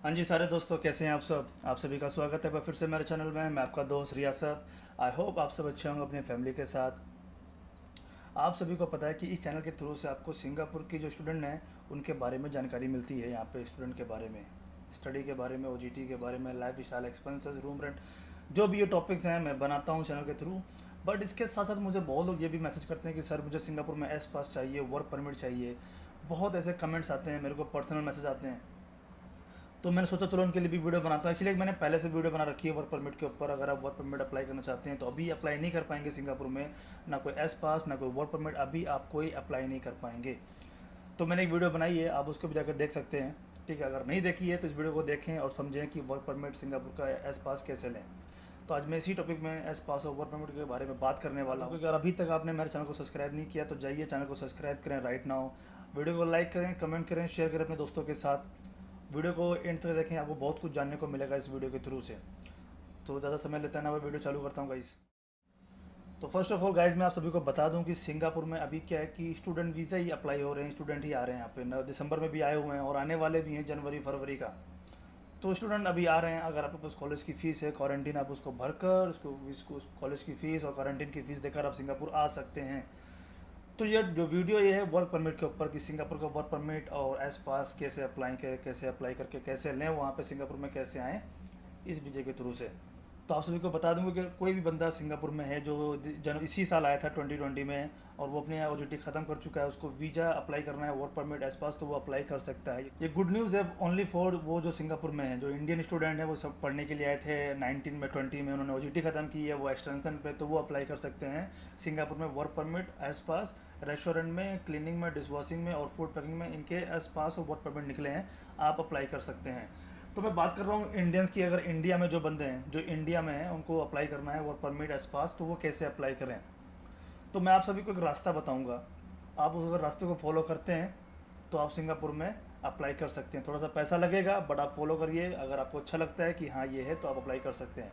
हाँ जी सारे दोस्तों, कैसे हैं आप सब। आप सभी का स्वागत है फिर से मेरे चैनल में। मैं आपका दोस्त रियासत। आई होप आप सब अच्छे होंगे अपनी फैमिली के साथ। आप सभी को पता है कि इस चैनल के थ्रू से आपको सिंगापुर की जो स्टूडेंट हैं उनके बारे में जानकारी मिलती है। यहाँ पे स्टूडेंट के बारे में, स्टडी के बारे में, ओजीटी के बारे में, life style expenses, room rent, जो भी ये टॉपिक्स हैं मैं बनाता हूँ चैनल के थ्रू। बट इसके साथ साथ मुझे बहुत लोग ये भी मैसेज करते हैं कि सर मुझे सिंगापुर में एस पास चाहिए, वर्क परमिट चाहिए। बहुत ऐसे कमेंट्स आते हैं मेरे को, पर्सनल मैसेज आते हैं। तो मैंने सोचा चलो उनके लिए भी वीडियो बनाता हूँ। एक्चुअली मैंने पहले से वीडियो बना रखी है वर्क परमिट के ऊपर। अगर आप वर्क परमिट अप्लाई करना चाहते हैं तो अभी अप्लाई नहीं कर पाएंगे सिंगापुर में। ना कोई एस पास, ना कोई वर्क परमिट, अभी आप कोई अप्लाई नहीं कर पाएंगे। तो मैंने एक वीडियो बनाई है, आप उसको भी जाकर देख सकते हैं। ठीक है, अगर नहीं देखी है तो इस वीडियो को देखें और समझें कि वर्क परमिट सिंगापुर का एस पास कैसे लें। तो आज मैं इसी टॉपिक में एस पास और वर्क परमिट के बारे में बात करने वाला हूँ। अगर अभी तक आपने मेरे चैनल को सब्सक्राइब नहीं किया तो जाइए चैनल को सब्सक्राइब करें राइट नाउ। वीडियो को लाइक करें, कमेंट करें, शेयर करें अपने दोस्तों के साथ। वीडियो को एंड तक देखें, आपको बहुत कुछ जानने को मिलेगा इस वीडियो के थ्रू से। तो ज़्यादा समय लेता है ना, मैं वीडियो चालू करता हूँ गाइस। तो फर्स्ट ऑफ ऑल गाइस, मैं आप सभी को बता दूं कि सिंगापुर में अभी क्या है कि स्टूडेंट वीज़ा ही अप्लाई हो रहे हैं, स्टूडेंट ही आ रहे हैं यहाँ पे। दिसंबर में भी आए हुए हैं और आने वाले भी हैं जनवरी फरवरी का। तो स्टूडेंट अभी आ रहे हैं। अगर आपके पास कॉलेज की फ़ीस है, क्वारंटीन आप उसको भरकर उसको कॉलेज की फ़ीस और क्वारंटीन की फ़ीस देकर आप सिंगापुर आ सकते हैं। तो ये है वर्क परमिट के ऊपर कि सिंगापुर का वर्क परमिट और एस पास कैसे अप्लाई करें, कैसे अप्लाई करके कैसे लें, वहाँ पे सिंगापुर में कैसे आएँ इस वीज़े के थ्रू से। तो आप सभी को बता दूंगा कि कोई भी बंदा सिंगापुर में है जो इसी साल आया था 2020 में और वो अपने ओजीटी ख़त्म कर चुका है, उसको वीज़ा अप्लाई करना है वर्क परमिट एस पास, तो वो अप्लाई कर सकता है। ये गुड न्यूज़ है ओनली फॉर वो जो सिंगापुर में है। जो इंडियन स्टूडेंट है वो सब पढ़ने के लिए आए थे 19 में 20 में, उन्होंने ओजीटी ख़त्म की है, वो एक्सटेंशन पे, तो वो अप्लाई कर सकते हैं सिंगापुर में वर्क परमिट एस पास। रेस्टोरेंट में, क्लीनिंग में, डिश वॉशिंग में और फूड पैकिंग में इनके एस पास और वर्क परमिट निकले हैं, आप अप्लाई कर सकते हैं। तो मैं बात कर रहा हूँ इंडियंस की। अगर इंडिया में जो बंदे हैं, जो इंडिया में हैं, उनको अप्लाई करना है वर्क परमिट एस पास, तो वो कैसे अप्लाई करें। तो मैं आप सभी को एक रास्ता बताऊँगा। आप उस अगर रास्ते को फॉलो करते हैं तो आप सिंगापुर में अप्लाई कर सकते हैं। थोड़ा सा पैसा लगेगा बट आप फॉलो करिए। अगर आपको अच्छा लगता है कि हाँ ये है तो आप अप्लाई कर सकते हैं।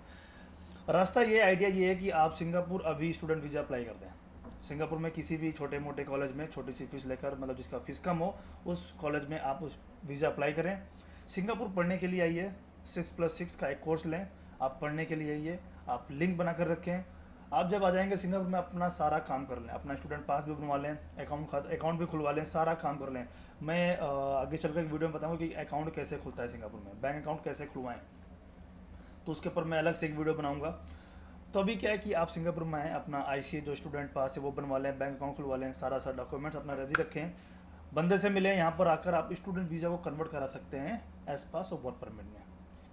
रास्ता ये, आइडिया ये है कि आप सिंगापुर अभी स्टूडेंट वीज़ा अप्लाई कर दें। सिंगापुर में किसी भी छोटे मोटे कॉलेज में छोटी सी फीस लेकर, मतलब जिसका फ़ीस कम हो, उस कॉलेज में आप उस वीज़ा अप्लाई करें। सिंगापुर पढ़ने के लिए आइए, 6+6 का एक कोर्स लें। आप पढ़ने के लिए आइए, आप लिंक बना कर रखें। आप जब आ जाएंगे सिंगापुर में अपना सारा काम कर लें, अपना स्टूडेंट पास भी बनवा लें, अकाउंट भी खुलवा लें, सारा काम कर लें। मैं आगे चलकर एक वीडियो में बताऊंगा कि अकाउंट कैसे खुलता है सिंगापुर में, बैंक अकाउंट कैसे खुलवाएं। तो उसके ऊपर मैं अलग से एक वीडियो बनाऊंगा। तो अभी क्या है कि आप सिंगापुर में आएँ, अपना आईसीए जो स्टूडेंट पास है वो बनवा लें, बैंक अकाउंट खुलवा लें, सारा डॉक्यूमेंट्स अपना रेडी रखें, बंदे से मिलें। यहाँ पर आकर आप स्टूडेंट वीज़ा को कन्वर्ट करा सकते हैं एस पास और वर्क परमिट में।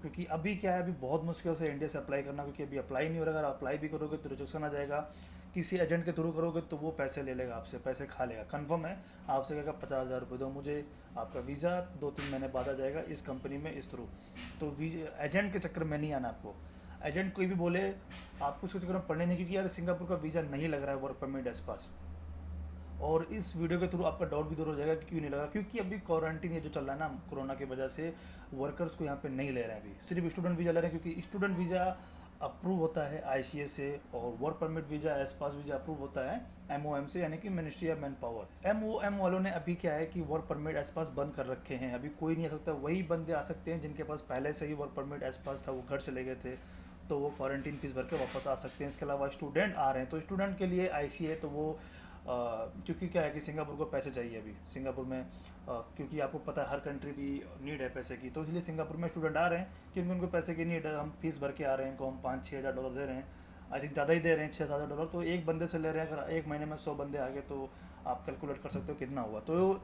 क्योंकि अभी क्या है, अभी बहुत मुश्किल से इंडिया से अप्लाई करना, क्योंकि अभी अप्लाई नहीं हो रहा। अगर अप्लाई भी करोगे तो रिजेक्शन आ जाएगा। किसी एजेंट के थ्रू करोगे तो वो पैसे ले लेगा आपसे, पैसे खा लेगा, कन्फर्म है। आपसे कहेगा 50,000 रुपये दो मुझे, आपका वीज़ा 2-3 महीने बाद आ जाएगा इस कंपनी में इस थ्रू। तो एजेंट के चक्कर में नहीं आना आपको। एजेंट कोई भी बोले आपको उसके चक्कर में पड़ने नहीं, क्योंकि यार सिंगापुर का वीज़ा नहीं लग रहा है वर्क परमिट एस पास। और इस वीडियो के थ्रू आपका डाउट भी दूर हो जाएगा कि क्यों नहीं लगा। क्योंकि अभी क्वारंटीन ये जो चल रहा है ना कोरोना की वजह से, वर्कर्स को यहाँ पे नहीं ले रहे हैं। अभी सिर्फ स्टूडेंट वीज़ा ले रहे हैं, क्योंकि स्टूडेंट वीज़ा अप्रूव होता है आईसीएस से और वर्क परमिट वीज़ा एस पास वीज़ा अप्रूव होता है एमओएम से, यानी कि ministry of man power. MOM वालों ने अभी क्या है कि वर्क परमिट एस पास बंद कर रखे हैं। अभी कोई नहीं आ सकता, वही बंदे आ सकते हैं जिनके पास पहले से ही वर्क परमिट एस पास था, वो घर चले गए थे, तो वो क्वारंटीन फीस भर के वापस आ सकते हैं। इसके अलावा स्टूडेंट आ रहे हैं, तो स्टूडेंट के लिए आईसी है, तो वो क्योंकि क्या है कि सिंगापुर को पैसे चाहिए अभी सिंगापुर में, क्योंकि आपको पता है हर कंट्री भी नीड है पैसे की, तो इसलिए सिंगापुर में स्टूडेंट आ रहे हैं क्योंकि उनको पैसे की नीड है। हम फीस भर के आ रहे हैं, इनको हम 5-6 हज़ार डॉलर दे रहे हैं। आई थिंक ज़्यादा ही दे रहे हैं, 6-7 हज़ार डॉलर। तो एक बंदे से ले रहे हैं, अगर एक महीने में 100 बंदे आ गए तो आप कैलकुलेट कर सकते हो कितना हुआ। तो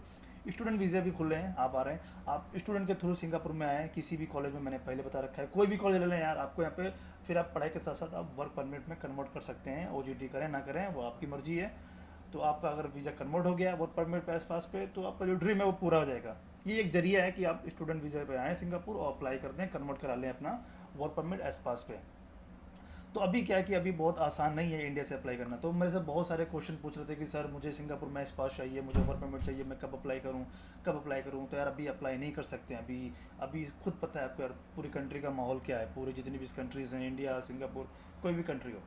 स्टूडेंट वीज़े भी खुल रहे हैं, आप आ रहे हैं। आप स्टूडेंट के थ्रू सिंगापुर में आए, किसी भी कॉलेज में, मैंने पहले बता रखा है, कोई भी कॉलेज ले लें यार, आपको यहाँ पे फिर आप पढ़ाई के साथ साथ आप वर्क परमिट में कन्वर्ट कर सकते हैं। ओजीटी करें ना करें वो आपकी मर्जी है। तो आपका अगर वीज़ा कन्वर्ट हो गया वर्क परमिट पास पे, तो आपका जो ड्रीम है वो पूरा हो जाएगा। ये एक जरिया है कि आप स्टूडेंट वीज़ा पे आएँ सिंगापुर और अप्लाई कर दें, कन्वर्ट करा लें अपना वर्क परमिट एस पास पे। तो अभी क्या है कि अभी बहुत आसान नहीं है इंडिया से अप्लाई करना। तो मेरे से बहुत सारे क्वेश्चन पूछ रहे थे कि सर मुझे सिंगापुर में एस पास चाहिए, मुझे वर्क परमिट चाहिए, मैं कब अप्लाई करूँ, कब अप्लाई करूँ। तो यार अभी अप्लाई नहीं कर सकते हैं। अभी अभी खुद पता है आपको यार पूरी कंट्री का माहौल क्या है, पूरी जितनी भी कंट्रीज़ हैं, इंडिया, सिंगापुर, कोई भी कंट्री हो।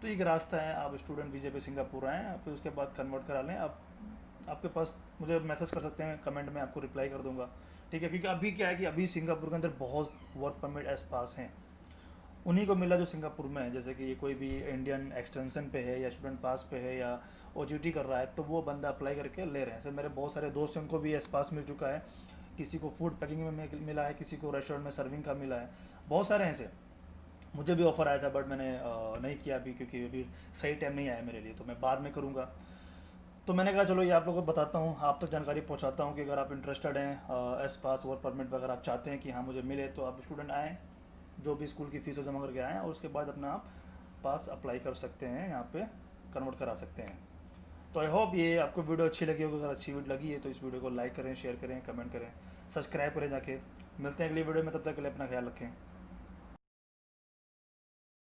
तो एक रास्ता है, आप स्टूडेंट वीज़े पे सिंगापुर आएँ, फिर उसके बाद कन्वर्ट करा लें। आप आपके पास मुझे मैसेज कर सकते हैं, कमेंट में आपको रिप्लाई कर दूंगा, ठीक है। क्योंकि अभी क्या है कि अभी सिंगापुर के अंदर बहुत वर्क परमिट एस पास हैं, उन्हीं को मिला जो सिंगापुर में है। जैसे कि ये कोई भी इंडियन एक्सटेंशन पे है या स्टूडेंट पास पे है या ओजीटी कर रहा है, तो वो बंदा अप्लाई करके ले रहे हैं। ऐसे मेरे बहुत सारे दोस्त हैं, उनको भी एस पास मिल चुका है, किसी को फूड पैकिंग में मिला है, किसी को रेस्टोरेंट में सर्विंग का मिला है, बहुत सारे हैं ऐसे। मुझे भी ऑफ़र आया था बट मैंने नहीं किया अभी, क्योंकि अभी सही टाइम नहीं आया मेरे लिए, तो मैं बाद में करूँगा। तो मैंने कहा चलो ये आप लोगों को बताता हूँ, आप तक जानकारी पहुँचाता हूँ कि अगर आप इंटरेस्टेड हैं एस पास वर्क परमिट अगर आप चाहते हैं कि हाँ मुझे मिले, तो आप स्टूडेंट आएँ, जो भी स्कूल की फ़ीस जमा करके आएँ, और उसके बाद अपना आप पास अप्लाई कर सकते हैं, यहाँ पे कन्वर्ट करा सकते हैं। तो आई होप ये आपको वीडियो अच्छी लगी होगी। अगर अच्छी वीडियो लगी है तो इस वीडियो को लाइक करें, शेयर करें, कमेंट करें, सब्सक्राइब करें जाके। मिलते हैं अगली वीडियो में, तब तक के लिए अपना ख्याल रखें।